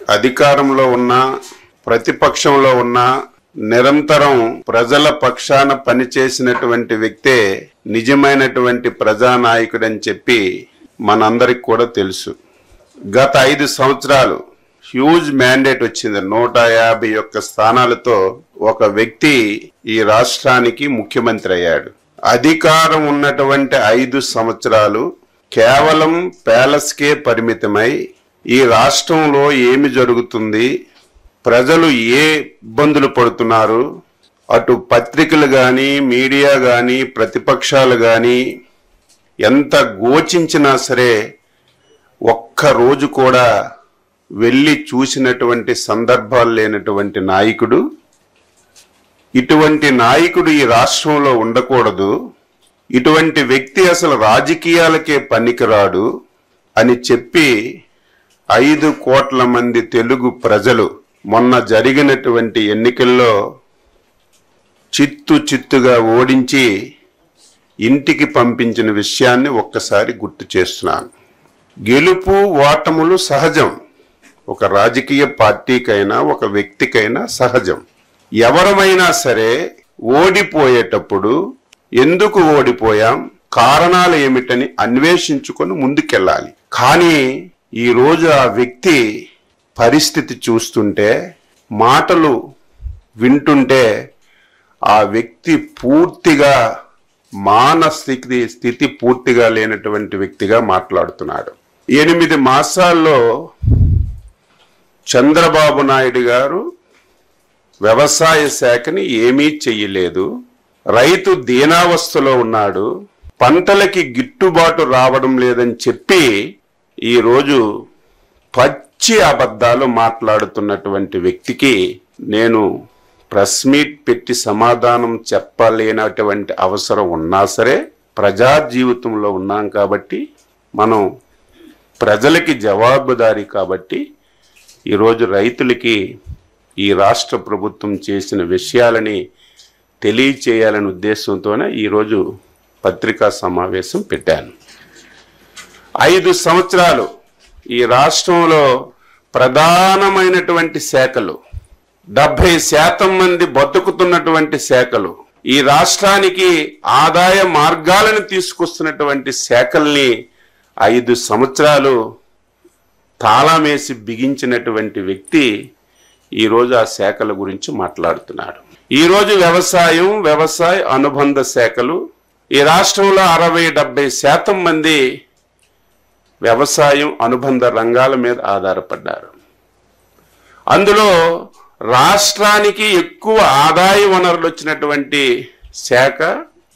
అధికారంలో ఉన్న ప్రతిపక్షంలో ఉన్న నిరంతరం ప్రజల పక్షాన పనిచేసినటువంటి వ్యక్తే నిజమైనటువంటి ప్రజానాయకుడని చెప్పి మనందరికి కూడా తెలుసు. గత 5 సంవత్సరాలు హ్యూజ్ మ్యాండేట్ వచ్చింది. 151 స్థానాలతో ఒక వ్యక్తి ఈ రాష్ట్రానికి ముఖ్యమంత్రి అయ్యాడు. అధికారం ఉన్నటువంటి 5 సంవత్సరాలు కేవలం ప్యాలెస్కే పరిమితమై ఈ రాష్ట్రంలో ఏమి జరుగుతుంది, ప్రజలు ఏ ఇబ్బందులు పడుతున్నారు, అటు పత్రికలు కానీ మీడియా కానీ ప్రతిపక్షాలు కానీ ఎంత గోచించినా సరే ఒక్కరోజు కూడా వెళ్ళి చూసినటువంటి సందర్భాలు లేనటువంటి నాయకుడు. ఇటువంటి నాయకుడు ఈ రాష్ట్రంలో ఉండకూడదు, ఇటువంటి వ్యక్తి అసలు రాజకీయాలకే పనికిరాడు అని చెప్పి 5 కోట్ల మంది తెలుగు ప్రజలు మొన్న జరిగినటువంటి ఎన్నికల్లో చిత్తుగా ఓడించి ఇంటికి పంపించిన విషయాన్ని ఒక్కసారి గుర్తు చేస్తున్నాను. గెలుపు ఓటములు సహజం, ఒక రాజకీయ పార్టీకైనా ఒక వ్యక్తికైనా సహజం. ఎవరమైనా సరే ఓడిపోయేటప్పుడు ఎందుకు ఓడిపోయాం, కారణాలు ఏమిటని అన్వేషించుకొని ముందుకెళ్ళాలి. కానీ ఈరోజు ఆ వ్యక్తి పరిస్థితి చూస్తుంటే, మాటలు వింటుంటే ఆ వ్యక్తి పూర్తిగా స్థితి పూర్తిగా లేనటువంటి వ్యక్తిగా మాట్లాడుతున్నాడు. 8 మాసాల్లో చంద్రబాబు నాయుడు గారు వ్యవసాయ శాఖని ఏమీ చెయ్యలేదు, రైతు దీనావస్థలో ఉన్నాడు, పంటలకి గిట్టుబాటు రావడం లేదని చెప్పి ఈరోజు పచ్చి అబద్ధాలు మాట్లాడుతున్నటువంటి వ్యక్తికి నేను ప్రెస్ మీట్ పెట్టి సమాధానం చెప్పలేనటువంటి అవసరం ఉన్నా సరే, ప్రజా జీవితంలో ఉన్నాం కాబట్టి, మనం ప్రజలకి జవాబుదారీ కాబట్టి ఈరోజు రైతులకి ఈ రాష్ట్ర ప్రభుత్వం చేసిన విషయాలని తెలియచేయాలనే ఉద్దేశంతోనే ఈరోజు పత్రికా సమావేశం పెట్టాను. 5 సంవత్సరాలు ఈ రాష్ట్రంలో ప్రధానమైనటువంటి శాఖలు, 70% మంది బతుకుతున్నటువంటి శాఖలు, ఈ రాష్ట్రానికి ఆదాయ మార్గాలను తీసుకొస్తున్నటువంటి శాఖల్ని 5 సంవత్సరాలు తాళమేసి బిగించినటువంటి వ్యక్తి ఈరోజు ఆ శాఖల గురించి మాట్లాడుతున్నాడు. ఈరోజు వ్యవసాయ అనుబంధ శాఖలు, ఈ రాష్ట్రంలో 60-70% మంది వ్యవసాయం అనుబంధ రంగాల మీద ఆధారపడ్డారు. అందులో రాష్ట్రానికి ఎక్కువ ఆదాయ వనరులు వచ్చినటువంటి శాఖ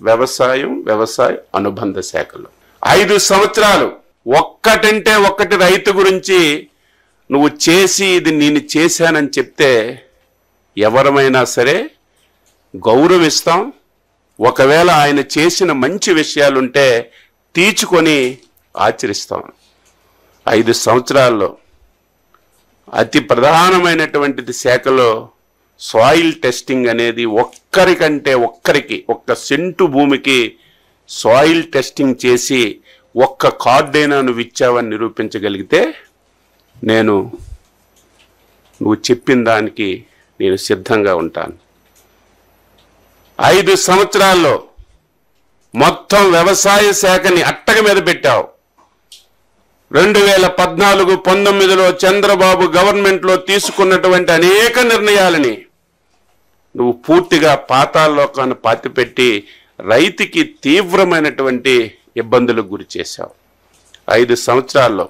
వ్యవసాయ అనుబంధ శాఖలు. 5 సంవత్సరాలు ఒక్కటంటే ఒక్కటి రైతు గురించి నువ్వు చేసి ఇది నేను చేశానని చెప్తే ఎవరమైనా సరే గౌరవిస్తాం. ఒకవేళ ఆయన చేసిన మంచి విషయాలుంటే తీర్చుకొని ఆచరిస్తాం. 5 సంవత్సరాల్లో అతి ప్రధానమైనటువంటి శాఖలో సాయిల్ టెస్టింగ్ అనేది ఒక్క సెంటు భూమికి సాయిల్ టెస్టింగ్ చేసి ఒక్క కార్డైనా నువ్వు ఇచ్చావని నిరూపించగలిగితే నువ్వు చెప్పిన దానికి నేను సిద్ధంగా ఉంటాను. 5 సంవత్సరాల్లో మొత్తం వ్యవసాయ శాఖని అట్టక మీద పెట్టావు. 2014-19లో చంద్రబాబు గవర్నమెంట్లో తీసుకున్నటువంటి అనేక నిర్ణయాలని నువ్వు పూర్తిగా పాతాళలోకాన్ని పాతిపెట్టి రైతుకి తీవ్రమైనటువంటి ఇబ్బందులకు గురి చేశావు. 5 సంవత్సరాల్లో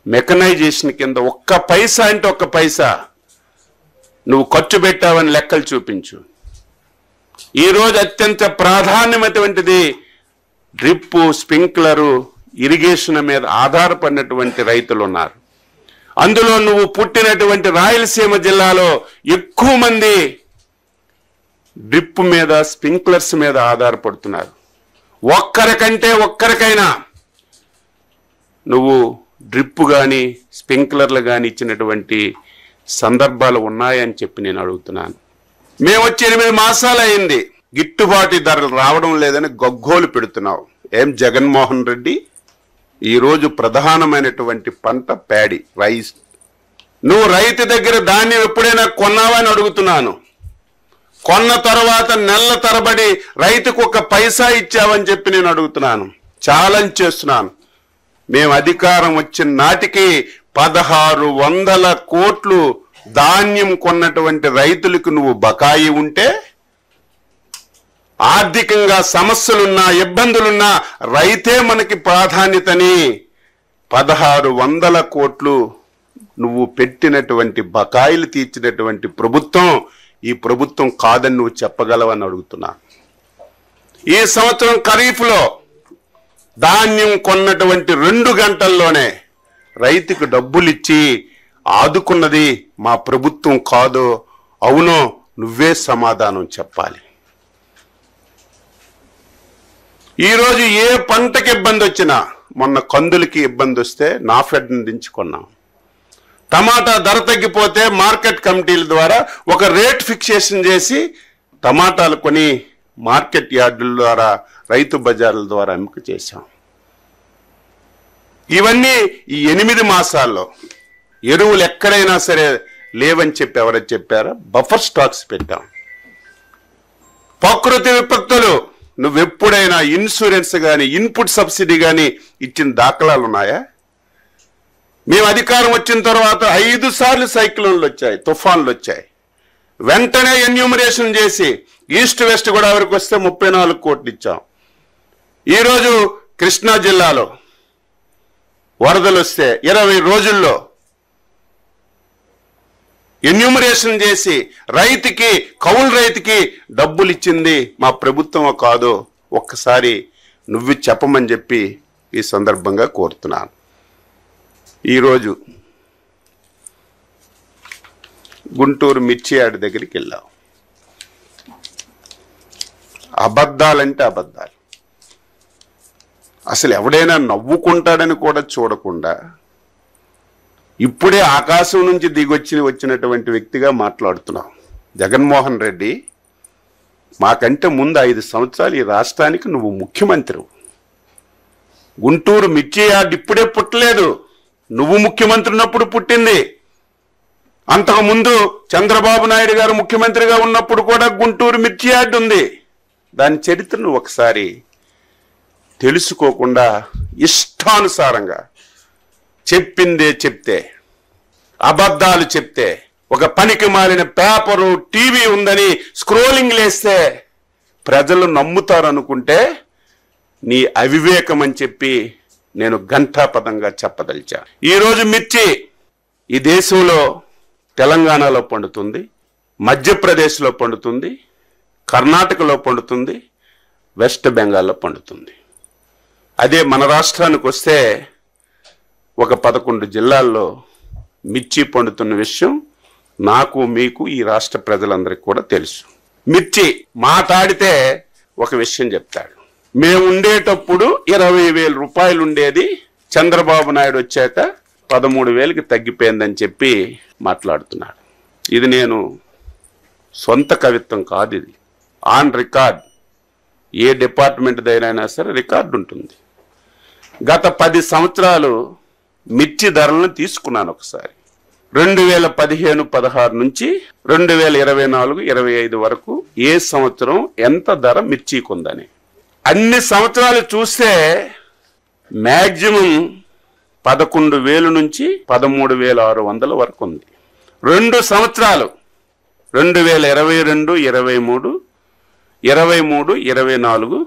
మెకనైజేషన్ కింద ఒక్క పైసా నువ్వు ఖర్చు పెట్టావని లెక్కలు చూపించు. ఈరోజు అత్యంత ప్రాధాన్యమైనటువంటిది డ్రిప్పు, స్ప్రింక్లరు, ఇరిగేషన్ మీద ఆధారపడినటువంటి రైతులు ఉన్నారు. అందులో నువ్వు పుట్టినటువంటి రాయలసీమ జిల్లాలో ఎక్కువ మంది డ్రిప్ మీద, స్ప్రింక్లర్స్ మీద ఆధారపడుతున్నారు. ఒక్కరికైనా నువ్వు డ్రిప్ కానీ స్ప్రింక్లర్లు కానీ ఇచ్చినటువంటి సందర్భాలు ఉన్నాయని చెప్పి నేను అడుగుతున్నాను. మేము వచ్చి 8 మాసాలు అయింది, గిట్టుబాటు ధరలు రావడం లేదని గగ్గోలు పెడుతున్నావు. ఏం జగన్మోహన్ రెడ్డి, ఈరోజు ప్రధానమైనటువంటి పంట ప్యాడీ, రైస్, నువ్వు రైతు దగ్గర ధాన్యం ఎప్పుడైనా కొన్నావని అడుగుతున్నాను. కొన్న తర్వాత నెలల తరబడి రైతుకు ఒక పైసా ఇచ్చావని చెప్పి నేను అడుగుతున్నాను. ఛాలెంజ్ చేస్తున్నాను. మేము అధికారం వచ్చిన నాటికి 1600 కోట్లు ధాన్యం కొన్నటువంటి రైతులకు నువ్వు బకాయి ఉంటే, ఆర్థికంగా సమస్యలున్నా ఇబ్బందులున్నా రైతే మనకి ప్రాధాన్యతని 1600 కోట్లు నువ్వు పెట్టినటువంటి బకాయిలు తీర్చినటువంటి ప్రభుత్వం ఈ ప్రభుత్వం కాదని నువ్వు చెప్పగలవని అడుగుతున్నా. ఈ సంవత్సరం ఖరీఫ్లో ధాన్యం కొన్నటువంటి 2 గంటల్లోనే రైతుకు డబ్బులు ఇచ్చి ఆదుకున్నది మా ప్రభుత్వం కాదో అవునో నువ్వే సమాధానం చెప్పాలి. ఈరోజు ఏ పంటకి ఇబ్బంది వచ్చినా, మొన్న కందులకి ఇబ్బంది వస్తే నాఫెడ్ని దించుకున్నాం. టమాటా ధర తగ్గిపోతే మార్కెట్ కమిటీల ద్వారా ఒక రేట్ ఫిక్సేషన్ చేసి టమాటాలు కొని మార్కెట్ యార్డుల ద్వారా రైతు బజార్ల ద్వారా అమ్మకం చేశాం. ఇవన్నీ ఈ 8 మాసాల్లో ఎరువులు ఎక్కడైనా సరే లేవని చెప్పి ఎవరైనా చెప్పారా? బఫర్ స్టాక్స్ పెట్టాం. ప్రకృతి విపత్తులు నువ్వెప్పుడైనా ఇన్సూరెన్స్ కానీ ఇన్పుట్ సబ్సిడీ కానీ ఇచ్చిన దాఖలాలు ఉన్నాయా? మేము అధికారం వచ్చిన తర్వాత 5 సార్లు సైక్లోన్లు వచ్చాయి, తుఫాన్లు వచ్చాయి. వెంటనే ఎన్యూమరేషన్ చేసి ఈస్ట్ వెస్ట్ గోదావరికి వస్తే 34 కోట్లు ఇచ్చాం. ఈరోజు కృష్ణా జిల్లాలో వరదలు వస్తే 20 రోజుల్లో ఎన్యూమరేషన్ చేసి రైతుకి, కౌలు రైతుకి డబ్బులు ఇచ్చింది మా ప్రభుత్వమో కాదో ఒక్కసారి నువ్వు చెప్పమని చెప్పి ఈ సందర్భంగా కోరుతున్నాను. ఈరోజు గుంటూరు మిర్చి యార్డ్ దగ్గరికి వెళ్ళాం. అబద్ధాలంటే అబద్ధాలు. అసలు ఎవడైనా నవ్వుకుంటాడని కూడా చూడకుండా ఇప్పుడే ఆకాశం నుంచి వచ్చినటువంటి వ్యక్తిగా మాట్లాడుతున్నాం. జగన్మోహన్ రెడ్డి, మాకంటే ముందు 5 సంవత్సరాలు ఈ రాష్ట్రానికి నువ్వు ముఖ్యమంత్రి. గుంటూరు మిర్చి యార్డ్ ఇప్పుడే పుట్టలేదు, నువ్వు ముఖ్యమంత్రి ఉన్నప్పుడు పుట్టింది. అంతకుముందు చంద్రబాబు నాయుడు గారు ముఖ్యమంత్రిగా ఉన్నప్పుడు కూడా గుంటూరు మిర్చి యార్డ్ ఉంది. దాని చరిత్రను ఒకసారి తెలుసుకోకుండా ఇష్టానుసారంగా చెప్పిందే చెప్తే, అబద్ధాలు చెప్తే, ఒక పనికి మాలిన పేపరు టీవీ ఉందని స్క్రోలింగ్ లేస్తే ప్రజలు నమ్ముతారనుకుంటే నీ అవివేకం అని చెప్పి నేను ఘంటాపదంగా చెప్పదలిచా. ఈరోజు మిర్చి ఈ దేశంలో తెలంగాణలో పండుతుంది, మధ్యప్రదేశ్లో పండుతుంది, కర్ణాటకలో పండుతుంది, వెస్ట్ బెంగాల్లో పండుతుంది. అదే మన రాష్ట్రానికి వస్తే ఒక 11 జిల్లాల్లో మిర్చి పండుతున్న విషయం నాకు, మీకు, ఈ రాష్ట్ర ప్రజలందరికీ కూడా తెలుసు. మిర్చి మాట్లాడితే ఒక విషయం చెప్తాడు. మేము ఉండేటప్పుడు 20,000 రూపాయలు ఉండేది, చంద్రబాబు నాయుడు వచ్చాక 13,000కి తగ్గిపోయిందని చెప్పి మాట్లాడుతున్నాడు. ఇది నేను సొంత కవిత్వం కాదు, ఇది ఆన్ రికార్డ్. ఏ డిపార్ట్మెంట్ దగ్గరైనా సరే రికార్డు ఉంటుంది. గత 10 సంవత్సరాలు మిర్చి ధరలను తీసుకున్నాను ఒకసారి. 2015-16 నుంచి 2024-25 వరకు ఏ సంవత్సరం ఎంత ధర మిర్చికి ఉందని అన్ని సంవత్సరాలు చూస్తే మ్యాక్సిమం 11,000 నుంచి 13,600 వరకు ఉంది. 2 సంవత్సరాలు 2022, 23, 23, 24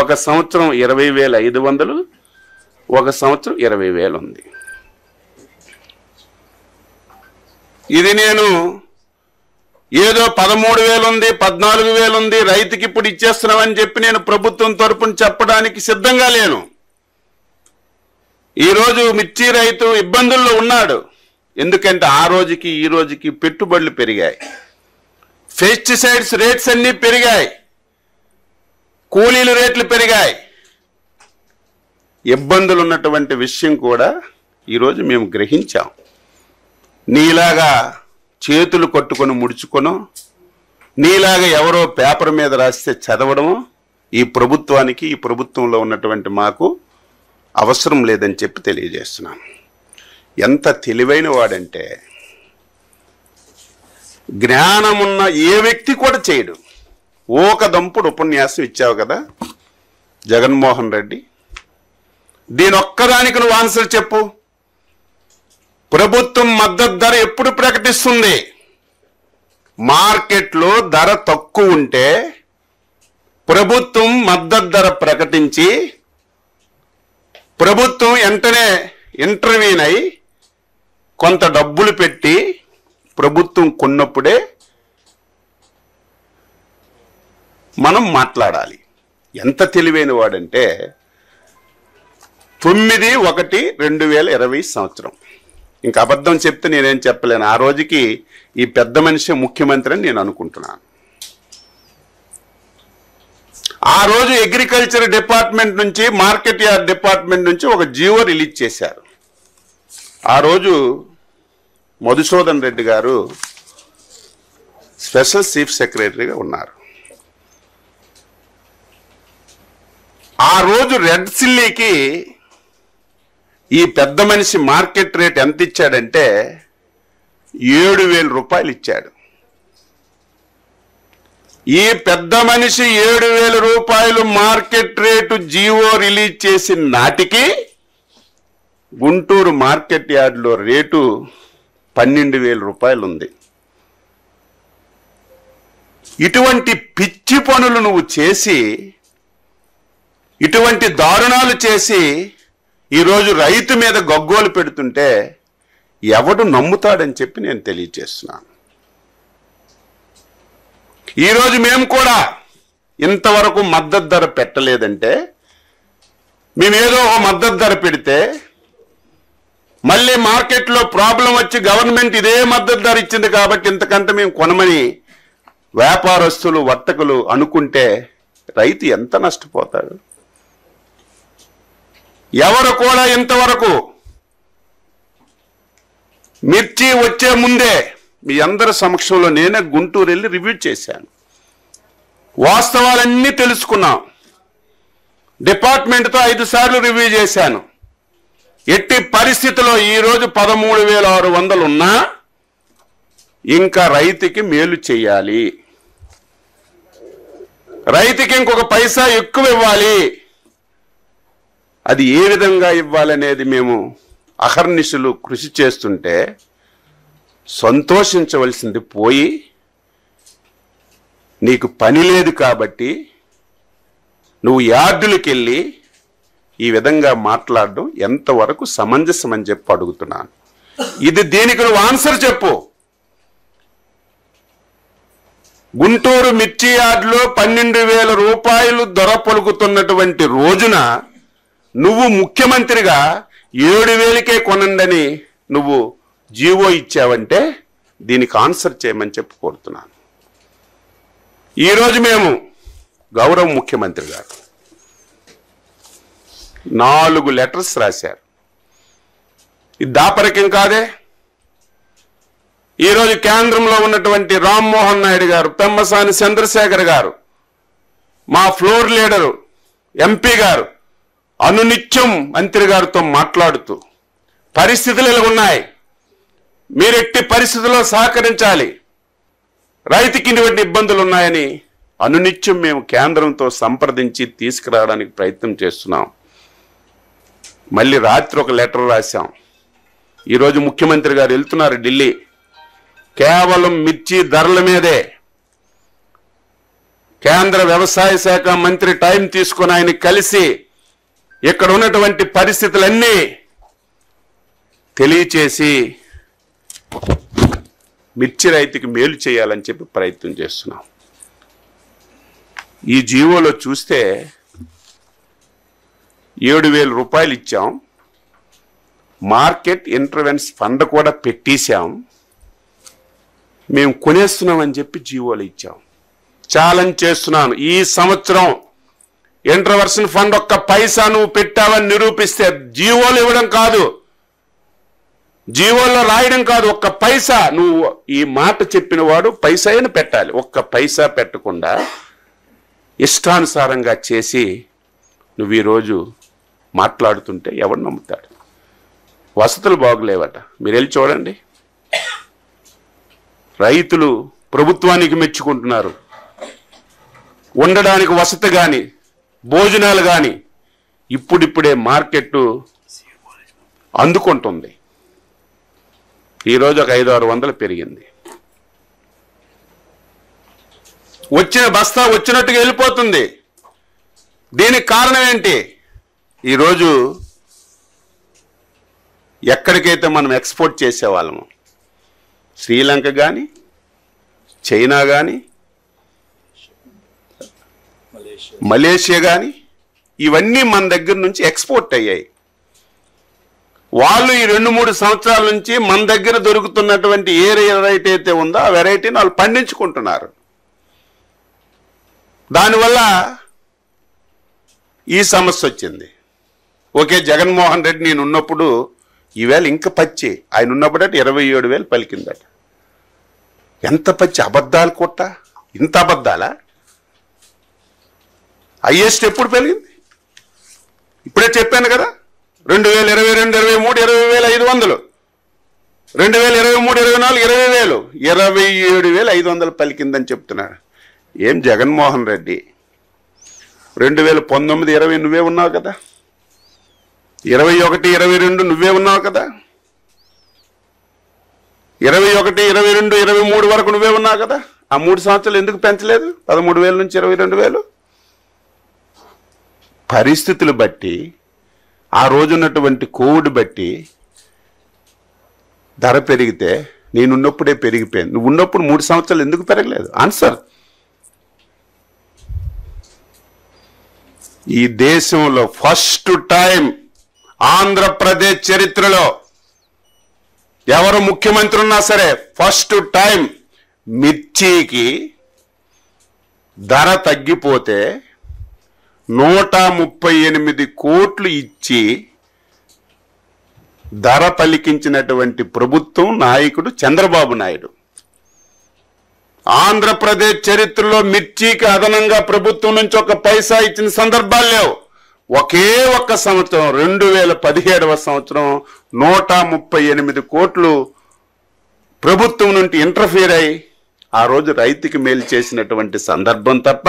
ఒక సంవత్సరం 20,500, ఒక సంవత్సరం 20,000 ఉంది. ఇది నేను ఏదో 13,000 ఉంది, 14,000 ఉంది, రైతుకి ఇప్పుడు ఇచ్చేస్తున్నామని చెప్పి నేను ప్రభుత్వం తరపున చెప్పడానికి సిద్ధంగా లేను. ఈరోజు మిర్చి రైతు ఇబ్బందుల్లో ఉన్నాడు. ఎందుకంటే ఆ రోజుకి ఈ రోజుకి పెట్టుబడులు పెరిగాయి, పెస్టిసైడ్స్ రేట్స్ అన్నీ పెరిగాయి, కూలీల రేట్లు పెరిగాయి. ఇబ్బందులు ఉన్నటువంటి విషయం కూడా ఈరోజు మేము గ్రహించాం. నీలాగా చేతులు కట్టుకొని ముడుచుకొనో, నీలాగా ఎవరో పేపర్ మీద రాస్తే చదవడమో ఈ ప్రభుత్వానికి, ఈ ప్రభుత్వంలో ఉన్నటువంటి మాకు అవసరం లేదని చెప్పి తెలియజేస్తున్నాను. ఎంత తెలివైన వాడంటే జ్ఞానమున్న ఏ వ్యక్తి కూడా చేయడు. ఒక దంపుడు ఉపన్యాసం ఇచ్చావు కదా జగన్మోహన్ రెడ్డి, దీని ఒక్కదానికి నువ్వు ఆన్సర్ చెప్పు. ప్రభుత్వం మద్దతు ధర ఎప్పుడు ప్రకటిస్తుంది? మార్కెట్లో ధర తక్కువ ఉంటే ప్రభుత్వం మద్దతు ధర ప్రకటించి ప్రభుత్వం వెంటనే ఇంటర్వ్యూన్ అయి కొంత డబ్బులు పెట్టి ప్రభుత్వం కొన్నప్పుడే మనం మాట్లాడాలి. ఎంత తెలివైన వాడంటే 9/1/2020 సంవత్సరం. ఇంకా అబద్ధం చెప్తే నేనేం చెప్పలేను. ఆ రోజుకి ఈ పెద్ద మనిషి ముఖ్యమంత్రి అని నేను అనుకుంటున్నాను. ఆ రోజు అగ్రికల్చర్ డిపార్ట్మెంట్ నుంచి, మార్కెట్ యార్డ్ డిపార్ట్మెంట్ నుంచి ఒక జీవో రిలీజ్ చేశారు. ఆ రోజు మధుసూదన్ రెడ్డి గారు స్పెషల్ చీఫ్ సెక్రటరీగా ఉన్నారు. ఆ రోజు రెడ్ సిల్లీకి ఈ పెద్ద మనిషి మార్కెట్ రేట్ ఎంత ఇచ్చాడంటే 7,000 రూపాయలు ఇచ్చాడు. ఈ పెద్ద మనిషి 7,000 రూపాయలు మార్కెట్ రేటు జీవో రిలీజ్ చేసిన నాటికి గుంటూరు మార్కెట్ యార్డ్లో రేటు 12,000 రూపాయలు ఉంది. ఇటువంటి పిచ్చి పనులు నువ్వు చేసి, ఇటువంటి దారుణాలు చేసి ఈరోజు రైతు మీద గగ్గోలు పెడుతుంటే ఎవడు నమ్ముతాడని చెప్పి నేను తెలియజేస్తున్నాను. ఈరోజు మేము కూడా ఇంతవరకు మద్దతు ధర పెట్టలేదంటే, మేమేదో ఒక మద్దతు ధర పెడితే మళ్ళీ మార్కెట్లో ప్రాబ్లం వచ్చి గవర్నమెంట్ ఇదే మద్దతు ధర ఇచ్చింది కాబట్టి ఇంతకంటే మేము కొనమని వ్యాపారస్తులు, వర్తకులు అనుకుంటే రైతు ఎంత నష్టపోతాడు? ఎవరు కూడా ఇంతవరకు మిర్చి వచ్చే ముందే మీ అందరి సమక్షంలో నేనే గుంటూరు వెళ్ళి రివ్యూ చేశాను. వాస్తవాలన్నీ తెలుసుకున్నాం. డిపార్ట్మెంట్తో 5 సార్లు రివ్యూ చేశాను. ఎట్టి పరిస్థితిలో ఈరోజు 13,600 ఉన్నా ఇంకా రైతుకి మేలు చేయాలి, రైతుకి ఇంకొక పైసా ఎక్కువ ఇవ్వాలి. అది ఏ విధంగా ఇవ్వాలనేది మేము అహర్నిశలు కృషి చేస్తుంటే సంతోషించవలసింది పోయి, నీకు పని లేదు కాబట్టి నువ్వు యార్డులకు వెళ్ళి ఈ విధంగా మాట్లాడడం ఎంతవరకు సమంజసం అని చెప్పి అడుగుతున్నాను. ఇది దీనికి నువ్వు ఆన్సర్ చెప్పు. గుంటూరు మిర్చి యార్డులో 12,000 రూపాయలు ధర పలుకుతున్నటువంటి రోజున నువ్వు ముఖ్యమంత్రిగా 7,000కే కొనండని నువ్వు జీవో ఇచ్చావంటే దీనికి ఆన్సర్ చేయమని చెప్పి కోరుతున్నాను. ఈరోజు మేము గౌరవ ముఖ్యమంత్రి గారు 4 లెటర్స్ రాశారు. ఇది దాపరికం కాదే. ఈరోజు కేంద్రంలో ఉన్నటువంటి రామ్మోహన్ నాయుడు గారు, పెమ్మసాని చంద్రశేఖర్ గారు, మా ఫ్లోర్ లీడరు ఎంపీ గారు అనునిత్యం మంత్రి గారితో మాట్లాడుతూ పరిస్థితులు ఇలా ఉన్నాయి, మీరు ఎట్టి పరిస్థితుల్లో సహకరించాలి, రైతుకి ఇటువంటి ఇబ్బందులు ఉన్నాయని అనునిత్యం మేము కేంద్రంతో సంప్రదించి తీసుకురావడానికి ప్రయత్నం చేస్తున్నాం. మళ్ళీ రాత్రి ఒక లెటర్ రాశాం. ఈరోజు ముఖ్యమంత్రి గారు వెళ్తున్నారు ఢిల్లీ. కేవలం మిర్చి ధరల మీదే కేంద్ర వ్యవసాయ శాఖ మంత్రి టైం తీసుకుని ఆయన కలిసి ఇక్కడ ఉన్నటువంటి పరిస్థితులన్నీ తెలియచేసి మిర్చి రైతుకి మేలు చేయాలని చెప్పి ప్రయత్నం చేస్తున్నాం. ఈ జీవోలో చూస్తే 7,000 రూపాయలు ఇచ్చాం, మార్కెట్ ఇంటర్వెన్స్ ఫండ్ కూడా పెట్టేశాం, మేము కొనేస్తున్నామని చెప్పి జీవోలు ఇచ్చాం. ఛాలెంజ్ చేస్తున్నాను, ఈ సంవత్సరం ఇంటర్వర్షన్ ఫండ్ ఒక్క పైసా నువ్వు పెట్టావని నిరూపిస్తే, జీవోలు ఇవ్వడం కాదు, జీవోల్లో రాయడం కాదు, ఒక్క పైసా నువ్వు ఈ మాట చెప్పిన వాడు పైసా అయినా పెట్టాలి. ఒక్క పైసా పెట్టకుండా ఇష్టానుసారంగా చేసి నువ్వు ఈరోజు మాట్లాడుతుంటే ఎవరు నమ్ముతాడు? వసతులు బాగులేవట. మీరు వెళ్ళి చూడండి. రైతులు ప్రభుత్వానికి మెచ్చుకుంటున్నారు. ఉండడానికి వసతి కానీ భోజనాలు కానీ ఇప్పుడిప్పుడే మార్కెట్ అందుకుంటుంది. ఈరోజు ఒక 500-600 పెరిగింది. వచ్చిన బస్తా వచ్చినట్టుగా వెళ్ళిపోతుంది. దీనికి కారణం ఏంటి? ఈరోజు ఎక్కడికైతే మనం ఎక్స్పోర్ట్ చేసేవాళ్ళము, శ్రీలంక కానీ చైనా కానీ మలేషియా కానీ, ఇవన్నీ మన దగ్గర నుంచి ఎక్స్పోర్ట్ అయ్యాయి. వాళ్ళు ఈ 2-3 సంవత్సరాల నుంచి మన దగ్గర దొరుకుతున్నటువంటి ఏ వెరైటీ అయితే ఉందో ఆ వెరైటీని వాళ్ళు పండించుకుంటున్నారు. దానివల్ల ఈ సమస్య వచ్చింది. ఓకే, జగన్మోహన్ రెడ్డి నేను ఉన్నప్పుడు ఈవేళ ఇంకా పచ్చి, ఆయన ఉన్నప్పుడట 27,000 పలికిందట. ఎంత పచ్చి అబద్ధాలు కొట్ట, ఇంత అబద్ధాలా? హైయెస్ట్ ఎప్పుడు పెరిగింది? ఇప్పుడే చెప్పాను కదా, 2022, 23, 20,500, 2023, 24, 20,000, 27,500 పలికిందని చెప్తున్నాడు. ఏం జగన్మోహన్ రెడ్డి 2019, 20 నువ్వే ఉన్నావు కదా, 21, 22 నువ్వే ఉన్నావు కదా, 21, 22, 23 వరకు నువ్వే ఉన్నావు కదా. ఆ 3 సంవత్సరాలు ఎందుకు పెంచలేదు? 13,000 నుంచి 22,000. పరిస్థితులు బట్టి, ఆ రోజున్నటువంటి కోవిడ్ బట్టి ధర పెరిగితే నేనున్నప్పుడే పెరిగిపోయింది. నువ్వు ఉన్నప్పుడు 3 సంవత్సరాలు ఎందుకు పెరగలేదు? ఆన్సర్. ఈ దేశంలో ఫస్ట్ టైం ఆంధ్రప్రదేశ్ చరిత్రలో ఎవరు ముఖ్యమంత్రి ఉన్నా సరే ఫస్ట్ టైం మిర్చికి ధర తగ్గిపోతే 138 కోట్లు ఇచ్చి ధర పలికించినటువంటి ప్రభుత్వం నాయకుడు చంద్రబాబు నాయుడు. ఆంధ్రప్రదేశ్ చరిత్రలో మిర్చికి అదనంగా ప్రభుత్వం నుంచి ఒక పైసా ఇచ్చిన సందర్భాలు లేవు. ఒకే ఒక్క సంవత్సరం 2017వ సంవత్సరం 138 కోట్లు ప్రభుత్వం నుండి ఇంటర్ఫియర్ అయి ఆ రోజు రైతుకి మేలు చేసినటువంటి సందర్భం తప్ప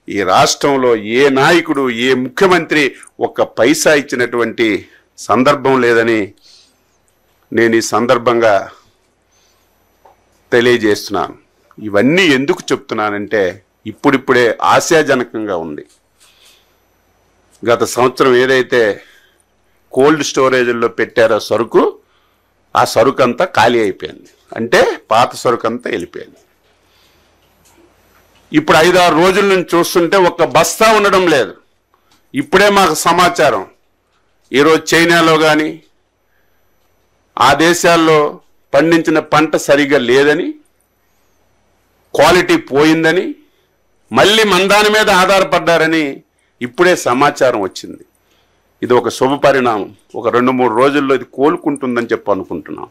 ఈ రాష్ట్రంలో ఏ నాయకుడు, ఏ ముఖ్యమంత్రి ఒక్క పైసా ఇచ్చినటువంటి సందర్భం లేదని నేను ఈ సందర్భంగా తెలియజేస్తున్నాను. ఇవన్నీ ఎందుకు చెప్తున్నానంటే ఇప్పుడిప్పుడే ఆశాజనకంగా ఉంది. గత సంవత్సరం ఏదైతే కోల్డ్ స్టోరేజ్లో పెట్టారో సరుకు, ఆ సరుకు అంతా ఖాళీ అయిపోయింది. అంటే పాత సరుకు అంతా వెళ్ళిపోయింది. ఇప్పుడు 5-6 రోజుల నుంచి చూస్తుంటే ఒక్క బస్తా ఉండడం లేదు. ఇప్పుడే మాకు సమాచారం, ఈరోజు చైనాలో కానీ ఆ దేశాల్లో పండించిన పంట సరిగ్గా లేదని, క్వాలిటీ పోయిందని, మళ్ళీ మన దాని మీద ఆధారపడ్డారని ఇప్పుడే సమాచారం వచ్చింది. ఇది ఒక శుభ పరిణామం. ఒక 2-3 రోజుల్లో ఇది కోలుకుంటుందని చెప్పి అనుకుంటున్నాం.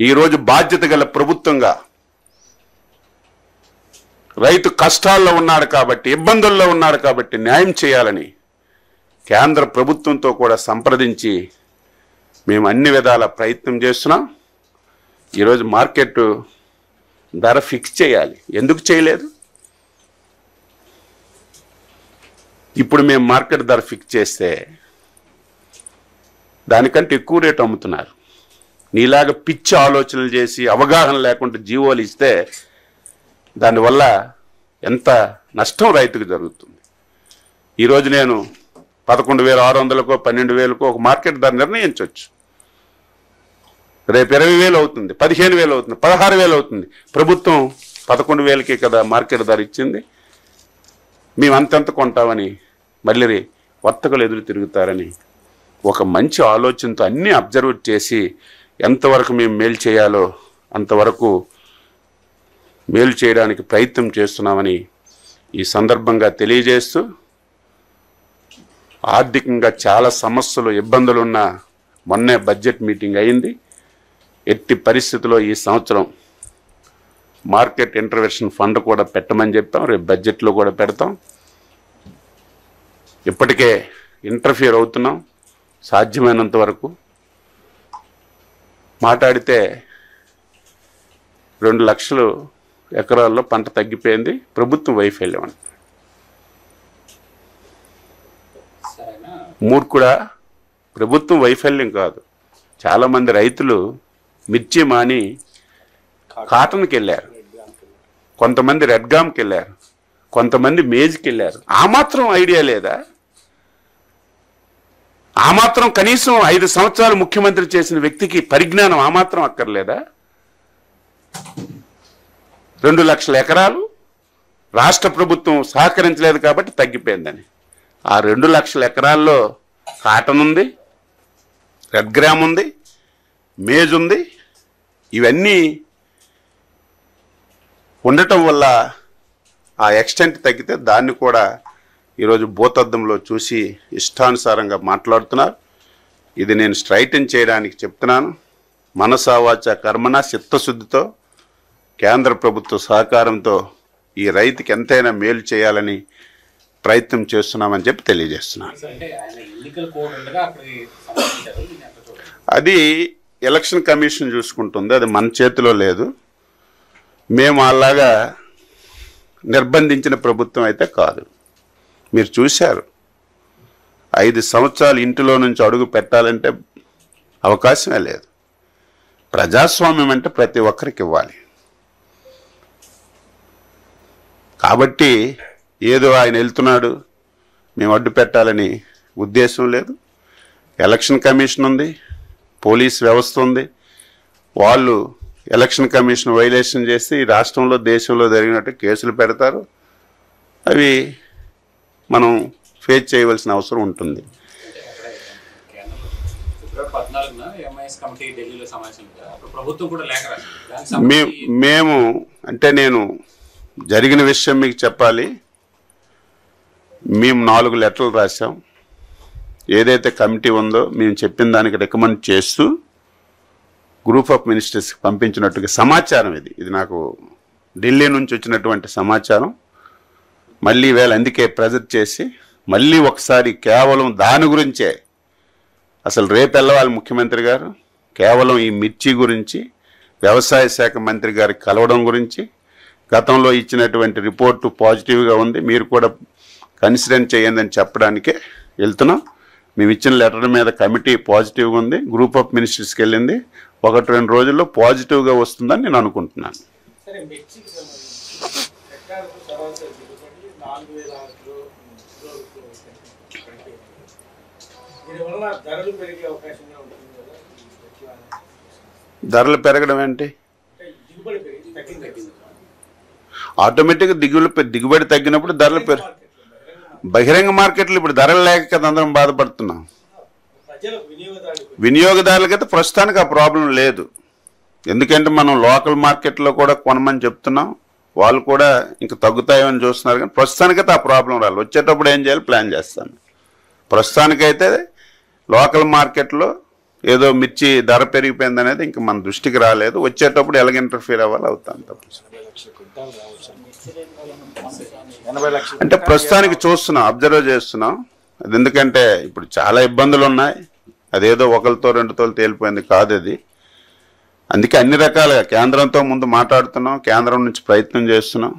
ఈరోజు బాధ్యత గల ప్రభుత్వంగా రైతు కష్టాల్లో ఉన్నాడు కాబట్టి, ఇబ్బందుల్లో ఉన్నాడు కాబట్టి న్యాయం చేయాలని కేంద్ర ప్రభుత్వంతో కూడా సంప్రదించి మేము అన్ని విధాల ప్రయత్నం చేస్తున్నాం. ఈరోజు మార్కెట్ ధర ఫిక్స్ చేయాలి. ఎందుకు చేయలేదు? ఇప్పుడు మేము మార్కెట్ ధర ఫిక్స్ చేస్తే దానికంటే ఎక్కువ రేటు అమ్ముతున్నారు. నీలాగా పిచ్చి ఆలోచనలు చేసి అవగాహన లేకుండా జీవోలు ఇస్తే దానివల్ల ఎంత నష్టం రైతుకు జరుగుతుంది. ఈరోజు నేను 11,600కో 12,000కో ఒక మార్కెట్ ధర నిర్ణయించవచ్చు. రేపు 20,000 అవుతుంది, 15,000 అవుతుంది, 16,000 అవుతుంది. ప్రభుత్వం 11,000కే కదా మార్కెట్ ధర ఇచ్చింది. మేము అంతెంత కొంటామని మళ్ళీ వర్తకులు ఎదురు తిరుగుతారని ఒక మంచి ఆలోచనతో అన్నీ అబ్జర్వ్ చేసి ఎంతవరకు మేము మేలు చేయాలో అంతవరకు మేలు చేయడానికి ప్రయత్నం చేస్తున్నామని ఈ సందర్భంగా తెలియజేస్తూ, ఆర్థికంగా చాలా సమస్యలు, ఇబ్బందులు ఉన్న మొన్నే బడ్జెట్ మీటింగ్ అయింది. ఎట్టి పరిస్థితుల్లో ఈ సంవత్సరం మార్కెట్ ఇంటర్వెన్షన్ ఫండ్ కూడా పెట్టమని చెప్పాం. రేపు బడ్జెట్లో కూడా పెడతాం. ఇప్పటికే ఇంటర్ఫియర్ అవుతున్నాం సాధ్యమైనంత వరకు. మాట్లాడితే 2 లక్షలు ఎకరాల్లో పంట తగ్గిపోయింది, ప్రభుత్వం వైఫల్యం అంట. మూర్ఖుడా, ప్రభుత్వం వైఫల్యం కాదు. చాలామంది రైతులు మిర్చి మాని కాటన్కి వెళ్ళారు, కొంతమంది రెడ్గామ్కి వెళ్ళారు, కొంతమంది మేజ్కి వెళ్ళారు. ఆ మాత్రం ఐడియా లేదా? ఆ మాత్రం కనీసం 5 సంవత్సరాలు ముఖ్యమంత్రి చేసిన వ్యక్తికి పరిజ్ఞానం ఆ మాత్రం అక్కర్లేదా? 2 లక్షల ఎకరాలు రాష్ట్ర ప్రభుత్వం సహకరించలేదు కాబట్టి తగ్గిపోయిందని. ఆ 2 లక్షల ఎకరాల్లో కాటన్ ఉంది, రెడ్ గ్రామ్ ఉంది, మేజ్ ఉంది. ఇవన్నీ ఉండటం వల్ల ఆ ఎక్స్టెంట్ తగ్గితే దాన్ని కూడా ఈరోజు భూతద్దంలో చూసి ఇష్టానుసారంగా మాట్లాడుతున్నారు. ఇది నేను స్ట్రైటన్ చేయడానికి చెప్తున్నాను. మనసా వాచా కర్మణ చిత్తశుద్ధితో కేంద్ర ప్రభుత్వ సహకారంతో ఈ రైతుకి ఎంతైనా మేలు చేయాలని ప్రయత్నం చేస్తున్నామని చెప్పి తెలియజేస్తున్నాను. అది ఎలక్షన్ కమిషన్ చూసుకుంటుంది, అది మన చేతిలో లేదు. మేము అలాగా నిర్బంధించిన ప్రభుత్వం అయితే కాదు. మీరు చూశారు, 5 సంవత్సరాలు ఇంటిలో నుంచి అడుగు పెట్టాలంటే అవకాశమే లేదు. ప్రజాస్వామ్యం అంటే ప్రతి ఒక్కరికి ఇవ్వాలి. కాబట్టి ఏదో ఆయన వెళ్తున్నాడు మేము అడ్డు పెట్టాలని ఉద్దేశం లేదు. ఎలక్షన్ కమిషన్ ఉంది, పోలీస్ వ్యవస్థ ఉంది. వాళ్ళు ఎలక్షన్ కమిషన్ వైలేషన్ చేసి ఈ రాష్ట్రంలో దేశంలో జరిగినట్టు కేసులు పెడతారు. అవి మనం ఫేస్ చేయవలసిన అవసరం ఉంటుంది. మేము అంటే నేను జరిగిన విషయం మీకు చెప్పాలి. మేము 4 లెటర్లు రాసాం. ఏదైతే కమిటీ ఉందో మేము చెప్పిన దానికి రికమెండ్ చేస్తూ గ్రూప్ ఆఫ్ మినిస్టర్స్కి పంపించినట్టుగా సమాచారం. ఇది నాకు ఢిల్లీ నుంచి వచ్చినటువంటి సమాచారం. మళ్ళీ వేళ అందుకే ప్రెజర్ చేసి మళ్ళీ ఒకసారి కేవలం దాని గురించే, అసలు రేపు వెళ్ళవాలి ముఖ్యమంత్రి గారు, కేవలం ఈ మిర్చి గురించి వ్యవసాయ శాఖ మంత్రి గారికి కలవడం గురించి, గతంలో ఇచ్చినటువంటి రిపోర్టు పాజిటివ్గా ఉంది, మీరు కూడా కన్సిడర్ చేయండి అని చెప్పడానికే వెళ్తున్నాం. మేము ఇచ్చిన లెటర్ మీద కమిటీ పాజిటివ్గా ఉంది, గ్రూప్ ఆఫ్ మినిస్టర్స్కి వెళ్ళింది. 1-2 రోజుల్లో పాజిటివ్గా వస్తుందని నేను అనుకుంటున్నాను. ధరలు పెరగడం ఏంటి? ఆటోమేటిక్గా దిగుబడి తగ్గినప్పుడు ధరలు బహిరంగ మార్కెట్లు ఇప్పుడు ధరలు లేక కదా అందరం బాధపడుతున్నాం. వినియోగదారులకైతే ప్రస్తుతానికి ఆ ప్రాబ్లం లేదు. ఎందుకంటే మనం లోకల్ మార్కెట్లో కూడా కొనమని చెప్తున్నాం, వాళ్ళు కూడా ఇంకా తగ్గుతాయని చూస్తున్నారు. కానీ ప్రస్తుతానికైతే ఆ ప్రాబ్లం రాలి. వచ్చేటప్పుడు ఏం చేయాలి ప్లాన్ చేస్తాను. ప్రస్తుతానికైతే లోకల్ మార్కెట్లో ఏదో మిర్చి ధర పెరిగిపోయింది అనేది ఇంకా మన దృష్టికి రాలేదు. వచ్చేటప్పుడు ఎలాగ ఇంటర్ఫీర్ అవ్వాలి అవుతాను తప్ప. అంటే ప్రస్తుతానికి చూస్తున్నాం, అబ్జర్వ్ చేస్తున్నాం. అది ఎందుకంటే ఇప్పుడు చాలా ఇబ్బందులు ఉన్నాయి. అదేదో 1తో 2తో తేలిపోయింది కాదు అది. అందుకే అన్ని రకాలుగా కేంద్రంతో ముందు మాట్లాడుతున్నాం, కేంద్రం నుంచి ప్రయత్నం చేస్తున్నాం.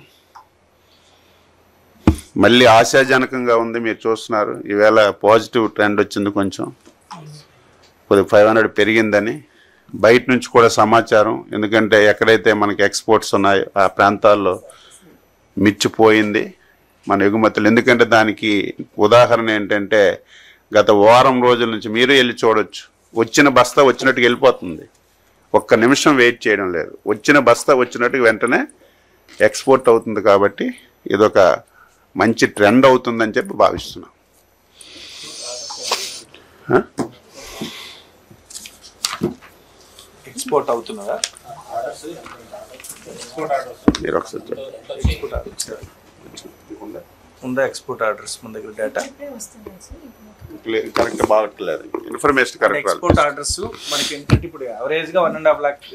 మళ్ళీ ఆశాజనకంగా ఉంది, మీరు చూస్తున్నారు. ఈవేళ పాజిటివ్ ట్రెండ్ వచ్చింది, కొంచెం 500 పెరిగిందని బయట నుంచి కూడా సమాచారం. ఎందుకంటే ఎక్కడైతే మనకి ఎక్స్పోర్ట్స్ ఉన్నాయో ఆ ప్రాంతాల్లో మిర్చిపోయింది మన ఎగుమతులు. ఎందుకంటే దానికి ఉదాహరణ ఏంటంటే గత వారం రోజుల నుంచి మీరు వెళ్ళి చూడొచ్చు, వచ్చిన బస్తా వచ్చినట్టుగా వెళ్ళిపోతుంది. 1 నిమిషం వెయిట్ చేయడం లేదు. వచ్చిన బస్తా వచ్చినట్టుగా వెంటనే ఎక్స్పోర్ట్ అవుతుంది. కాబట్టి ఇదొక మంచి ట్రెండ్ అవుతుందని చెప్పి భావిస్తున్నాం. ఎక్స్పోర్ట్ అవుతున్నదా? మీరు ఒకసారి ఉందా ఎక్స్పోర్ట్ ఆర్డర్స్ మన దగ్గర? డేటా కరెక్ట్ బాగట్లేదు, ఇన్ఫర్మేషన్ కరెక్ట్. ఎక్స్పోర్ట్ ఆర్డర్స్ మనకి ఏంటంటే ఇప్పుడు యావరేజ్ గా 1.5 lakh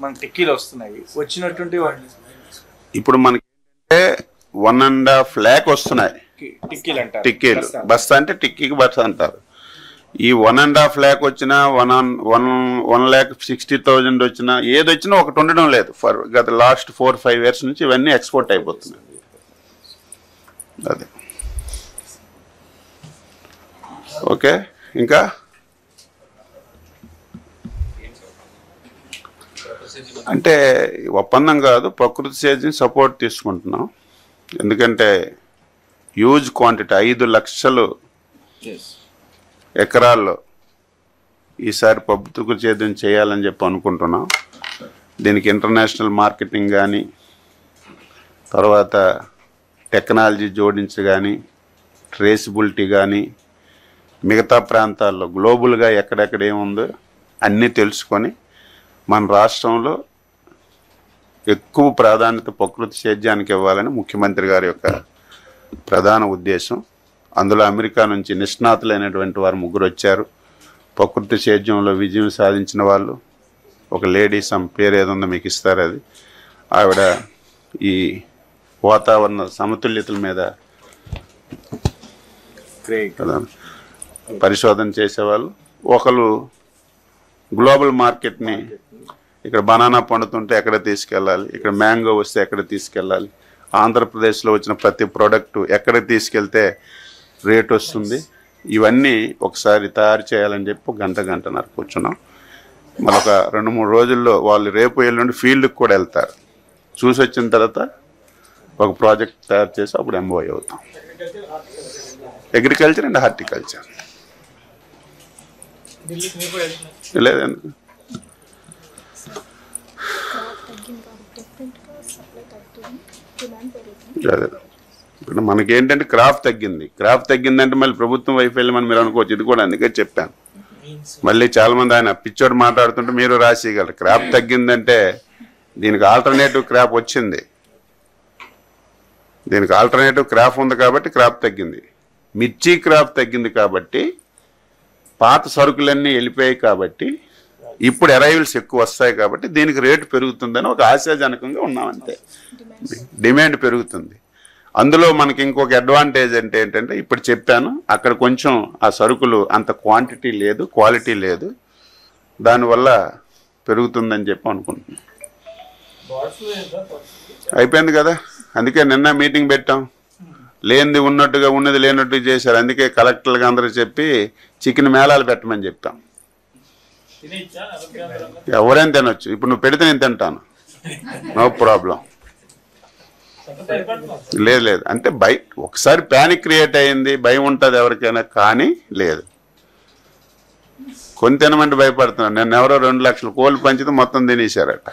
మన టిక్కీలు వస్తున్నాయి. వచ్చినటువంటి ఇప్పుడు మనకి 1.5 lakh వస్తున్నాయి టిక్కీలు అంటారు. టిక్కీలు బస్తా అంటే టిక్కీకి బస్తా అంటారు. ఈ 1.5 lakh వచ్చినా 1,60,000 వచ్చినా ఏది వచ్చినా ఒకటి ఉండడం లేదు. గత లాస్ట్ 4-5 years నుంచి ఇవన్నీ ఎక్స్పోర్ట్ అయిపోతున్నాయి. అదే ఓకే. ఇంకా అంటే ఒప్పందం కాదు, ప్రకృతి సేద్యం సపోర్ట్ తీసుకుంటున్నాం. ఎందుకంటే హ్యూజ్ క్వాంటిటీ 5 లక్షలు ఎకరాల్లో ఈసారి ప్రకృతి సేద్యం చేయాలని చెప్పి అనుకుంటున్నాం. దీనికి ఇంటర్నేషనల్ మార్కెటింగ్ కానీ, తర్వాత టెక్నాలజీ జోడించి కానీ, ట్రేసిబిలిటీ కానీ, మిగతా ప్రాంతాల్లో గ్లోబల్గా ఎక్కడెక్కడ ఏముందో అన్నీ తెలుసుకొని మన రాష్ట్రంలో ఎక్కువ ప్రాధాన్యత ప్రకృతి సేద్యానికి ఇవ్వాలని ముఖ్యమంత్రి గారి యొక్క ప్రధాన ఉద్దేశం. అందులో అమెరికా నుంచి నిష్ణాతులైనటువంటి వారు 3 వచ్చారు. ప్రకృతి సేద్యంలో విజయం సాధించిన వాళ్ళు. ఒక లేడీ పేరు ఏదుందో మీకు ఇస్తారు, అది ఆవిడ ఈ వాతావరణ సమతుల్యతల మీద పరిశోధన చేసేవాళ్ళు. ఒకరు గ్లోబల్ మార్కెట్ని, ఇక్కడ బనానా పండుతుంటే ఎక్కడ తీసుకెళ్ళాలి, ఇక్కడ మ్యాంగో వస్తే ఎక్కడ తీసుకెళ్ళాలి, ఆంధ్రప్రదేశ్లో వచ్చిన ప్రతి ప్రోడక్టు ఎక్కడ తీసుకెళ్తే రేట్ వస్తుంది, ఇవన్నీ ఒకసారి తయారు చేయాలని చెప్పి గంటన్నర కూర్చున్నాం. మరొక 2-3 రోజుల్లో వాళ్ళు రేపు ఎల్లుండి ఫీల్డ్కి కూడా వెళ్తారు. చూసి వచ్చిన తర్వాత ఒక ప్రాజెక్ట్ తయారు చేసి అప్పుడు ఎంఓఐ అవుతాం. అగ్రికల్చర్ అండ్ హార్టికల్చర్ లేదండి. ఇప్పుడు మనకేంటంటే క్రాప్ తగ్గిందంటే మళ్ళీ ప్రభుత్వం వైఫల్యం అని మీరు అనుకోవచ్చు. ఇది కూడా అందుకే చెప్పాను. మళ్ళీ చాలామంది ఆయన పిచ్చోడు మాట్లాడుతుంటే మీరు రాసేయగలరు. క్రాప్ తగ్గిందంటే దీనికి ఆల్టర్నేటివ్ క్రాప్ వచ్చింది, దీనికి ఆల్టర్నేటివ్ క్రాప్ ఉంది కాబట్టి క్రాప్ తగ్గింది. మిర్చి క్రాప్ తగ్గింది కాబట్టి పాత సరుకులన్నీ వెళ్ళిపోయాయి కాబట్టి ఇప్పుడు అరైవల్స్ ఎక్కువ వస్తాయి కాబట్టి దీనికి రేటు పెరుగుతుందని ఒక ఆశాజనకంగా ఉన్నామంతే. డిమాండ్ పెరుగుతుంది. అందులో మనకి ఇంకొక అడ్వాంటేజ్ ఏంటంటే ఇప్పుడు చెప్పాను, అక్కడ కొంచెం ఆ సరుకులు అంత క్వాంటిటీ లేదు, క్వాలిటీ లేదు, దానివల్ల పెరుగుతుందని చెప్పి అనుకుంటున్నాం. అయిపోయింది కదా, అందుకే నిన్న మీటింగ్ పెట్టాం. లేనిది ఉన్నట్టుగా, ఉన్నది లేనట్టుగా చేశారు. అందుకే కలెక్టర్లుగా అందరూ చెప్పి చికెన్ మేళాలు పెట్టమని చెప్తాం. ఎవరైనా తినొచ్చు. ఇప్పుడు నువ్వు పెడితే నేను తింటాను, నో ప్రాబ్లం. లేదు అంటే ఒకసారి ప్యానిక్ క్రియేట్ అయ్యింది, భయం ఉంటుంది ఎవరికైనా, కానీ లేదు. కొని తినమంటే భయపడుతున్నాను. నిన్న ఎవరో 2 లక్షల కోళ్ళు పంచితే మొత్తం తినేశారట.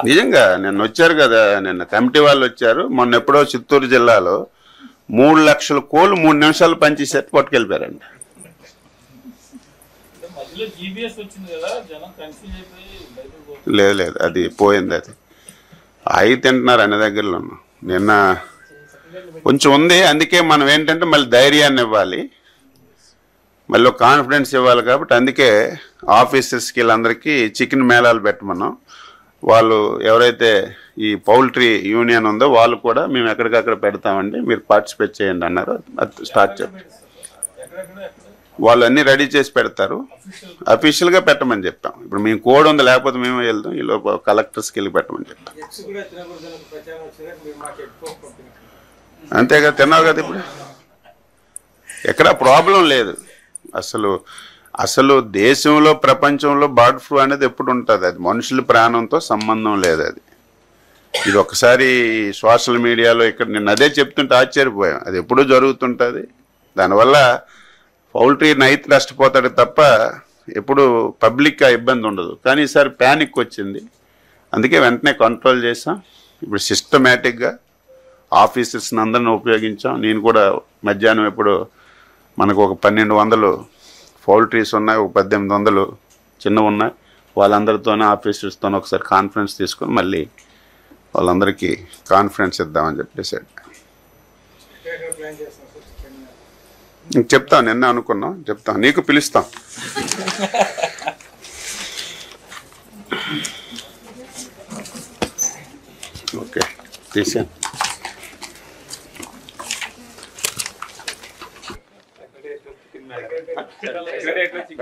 నిజంగా నిన్న వచ్చారు కదా, నిన్న కమిటీ వాళ్ళు వచ్చారు. మొన్న ఎప్పుడో చిత్తూరు జిల్లాలో 3 లక్షల కోళ్ళు 3 నిమిషాలు పంచేసేట్టు పట్టుకెళ్ళిపోయారండి. లేదు అది పోయింది. అది అవి తింటున్నారు అన్ని దగ్గరలో. నిన్న కొంచెం ఉంది. అందుకే మనం ఏంటంటే మళ్ళీ ధైర్యాన్ని ఇవ్వాలి, మళ్ళీ కాన్ఫిడెన్స్ ఇవ్వాలి. కాబట్టి అందుకే ఆఫీసర్స్కి వీళ్ళందరికీ చికెన్ మేళాలు పెట్టమన్నాం. వాళ్ళు ఎవరైతే ఈ పౌల్ట్రీ యూనియన్ ఉందో వాళ్ళు కూడా మేము ఎక్కడికక్కడ పెడతామండి, మీరు పార్టిసిపేట్ చేయండి అన్నారు. అది స్టార్ట్ చెప్పి వాళ్ళు అన్నీ రెడీ చేసి పెడతారు. అఫీషియల్గా పెట్టమని చెప్తాం. ఇప్పుడు మేము కోడ్ ఉంది, లేకపోతే మేమే వెళ్తాం. ఈ లోపల కలెక్టర్స్కి వెళ్ళి పెట్టమని చెప్తాం. అంతేగా, తిన్నావు కదా. ఇప్పుడు ఎక్కడ ప్రాబ్లం లేదు. అసలు దేశంలో, ప్రపంచంలో బర్డ్ ఫ్లూ అనేది ఎప్పుడు ఉంటుంది. అది మనుషుల ప్రాణంతో సంబంధం లేదు. ఇది ఒకసారి సోషల్ మీడియాలో ఇక్కడ నేను అదే చెప్తుంటే ఆశ్చర్యపోయాం. అది ఎప్పుడూ జరుగుతుంటుంది. దానివల్ల పౌల్ట్రీ రైతు నష్టపోతాడు తప్ప ఎప్పుడు పబ్లిక్గా ఇబ్బంది ఉండదు. కానీ ఈసారి ప్యానిక్ వచ్చింది, అందుకే వెంటనే కంట్రోల్ చేసాం. ఇప్పుడు సిస్టమేటిక్గా ఆఫీసర్స్ని అందరిని ఉపయోగించాం. నేను కూడా మధ్యాహ్నం ఎప్పుడు మనకు ఒక 1200 పౌల్ట్రీస్ ఉన్నాయి, ఒక 1800 చిన్నవి ఉన్నాయి. వాళ్ళందరితోనే ఆఫీసర్స్తోనే ఒకసారి కాన్ఫరెన్స్ తీసుకొని మళ్ళీ వాళ్ళందరికీ కాన్ఫరెన్స్ ఇద్దామని చెప్పేసి చెప్తాను. నిన్న అనుకున్నాం, చెప్తాం, నీకు పిలుస్తాం. ఓకే, తీసా.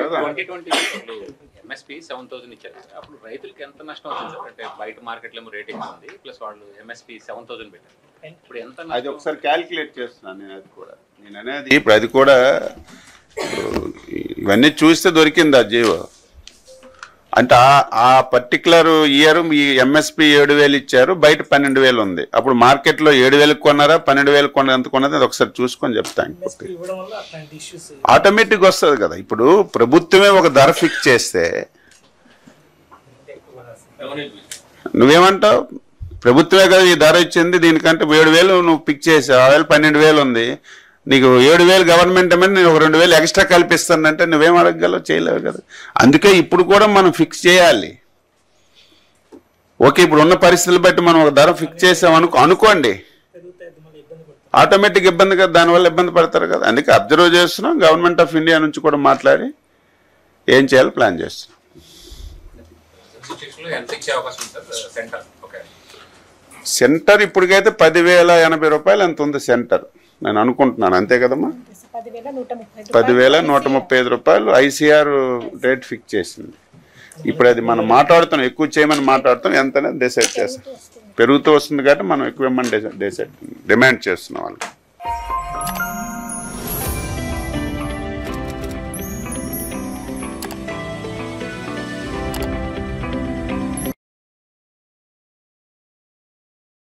అడగదాం. 2020 ఎంఎస్పీ 7,000 ఇచ్చారు సార్. అప్పుడు రైతులకి ఎంత నష్టం వచ్చింది సార్? అంటే బయట మార్కెట్లో ఏమో రేట్ ఎక్కువ ఉంది, ప్లస్ వాళ్ళు ఎంఎస్పీ 7,000 పెట్టారు. ఇప్పుడు ఎంత అది నష్టం? ఒకసారి క్యాలిక్యులేట్ చేస్తున్నాను నేను. అది కూడా నేను అనేది ఇప్పుడు అది కూడా ఇవన్నీ చూస్తే దొరికింది ఆ జీవో. అంటే ఆ పర్టికులర్ ఇయర్ ఈ ఎంఎస్పి 7,000 ఇచ్చారు, బయట 12,000 ఉంది. అప్పుడు మార్కెట్లో 7,000 కొన్నారా 12,000 కొన్నది ఎంత కొన్నది అది ఒకసారి చూసుకొని చెప్తాను. ఆటోమేటిక్ వస్తుంది కదా. ఇప్పుడు ప్రభుత్వమే ఒక ధర ఫిక్స్ చేస్తే నువ్వేమంటావు? ప్రభుత్వమే కదా ఈ ధర ఇచ్చింది, దీనికంటే 7,000 నువ్వు ఫిక్స్ చేసావు, 12,000 ఉంది, నీకు 7,000 గవర్నమెంట్ ఏమని నేను ఒక 2,000 ఎక్స్ట్రా కల్పిస్తానంటే నువ్వేం అడగగలవు? చేయలేవు కదా. అందుకే ఇప్పుడు కూడా మనం ఫిక్స్ చేయాలి. ఓకే, ఇప్పుడు ఉన్న పరిస్థితులు బట్టి మనం ఒక ధర ఫిక్స్ చేసాం అనుకోండి, ఆటోమేటిక్ ఇబ్బంది కదా, దానివల్ల ఇబ్బంది పడతారు కదా. అందుకే అబ్జర్వ్ చేస్తున్నాం. గవర్నమెంట్ ఆఫ్ ఇండియా నుంచి కూడా మాట్లాడి ఏం చేయాలో ప్లాన్ చేస్తున్నాం. సెంటర్ ఇప్పటికైతే 10,080 రూపాయలు ఎంత ఉంది సెంటర్, నేను అనుకుంటున్నాను. అంతే కదమ్మా, 10,135 రూపాయలు ఐసీఆర్ రేట్ ఫిక్స్ చేసింది. ఇప్పుడు అది మనం మాట్లాడుతున్నాం, ఎక్కువ చేయమని మాట్లాడుతాం, ఎంతనే డిసైడ్ చేస్తాం. పెరుగుతూ వస్తుంది కాబట్టి మనం ఎక్కువ ఇవ్వమని డిమాండ్ చేస్తున్నాం వాళ్ళకి.